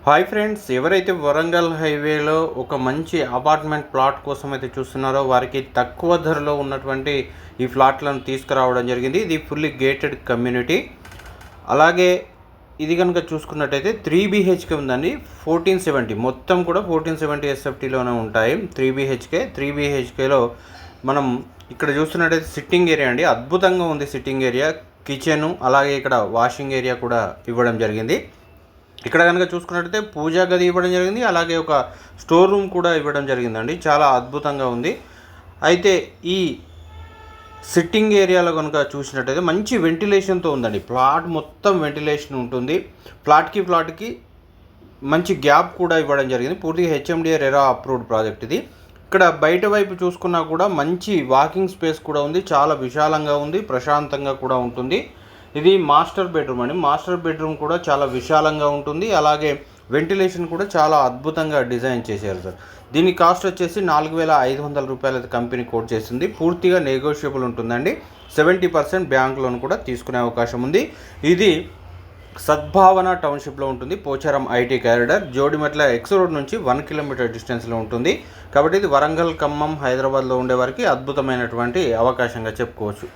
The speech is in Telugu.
హాయ్ ఫ్రెండ్స్, ఎవరైతే వరంగల్ హైవేలో ఒక మంచి అపార్ట్మెంట్ ప్లాట్ కోసం అయితే చూస్తున్నారో వారికి తక్కువ ధరలో ఉన్నటువంటి ఈ ఫ్లాట్లను తీసుకురావడం జరిగింది. ఇది ఫుల్లీ గేటెడ్ కమ్యూనిటీ. అలాగే ఇది కనుక చూసుకున్నట్టయితే 3 BHK ఉందండి. 1470 మొత్తం కూడా 1470 SFTలోనే ఉంటాయి. 3 BHKలో మనం ఇక్కడ చూస్తున్నట్టయితే సిట్టింగ్ ఏరియా అండి, అద్భుతంగా ఉంది. సిట్టింగ్ ఏరియా, కిచెను, అలాగే ఇక్కడ వాషింగ్ ఏరియా కూడా ఇవ్వడం జరిగింది. ఇక్కడ కనుక చూసుకున్నట్టయితే పూజా గది ఇవ్వడం జరిగింది, అలాగే ఒక స్టోర్ రూమ్ కూడా ఇవ్వడం జరిగిందండి. చాలా అద్భుతంగా ఉంది. అయితే ఈ సిట్టింగ్ ఏరియాలో కనుక చూసినట్టయితే మంచి వెంటిలేషన్తో ఉందండి. ప్లాట్ మొత్తం వెంటిలేషన్ ఉంటుంది. ప్లాట్కి మంచి గ్యాప్ కూడా ఇవ్వడం జరిగింది. పూర్తిగా HMDA రెరా అప్రూవ్డ్ ప్రాజెక్ట్ ఇది. ఇక్కడ బయట వైపు చూసుకున్నా కూడా మంచి వాకింగ్ స్పేస్ కూడా ఉంది. చాలా విశాలంగా ఉంది, ప్రశాంతంగా కూడా ఉంటుంది. ఇది మాస్టర్ బెడ్రూమ్ అండి. మాస్టర్ బెడ్రూమ్ కూడా చాలా విశాలంగా ఉంటుంది. అలాగే వెంటిలేషన్ కూడా చాలా అద్భుతంగా డిజైన్ చేశారు సార్. దీని కాస్ట్ వచ్చేసి 4,500 రూపాయలు అయితే కంపెనీ కోట్ చేస్తుంది. పూర్తిగా నెగోషియబుల్ ఉంటుందండి. 70% బ్యాంక్ లోన్ కూడా తీసుకునే అవకాశం ఉంది. ఇది సద్భావన టౌన్షిప్లో ఉంటుంది. Pocharam IT corridor, Jodimetla X road నుంచి 1 కిలోమీటర్ డిస్టెన్స్లో ఉంటుంది. కాబట్టి ఇది వరంగల్, ఖమ్మం, హైదరాబాద్లో ఉండే వారికి అద్భుతమైనటువంటి అవకాశంగా చెప్పుకోవచ్చు.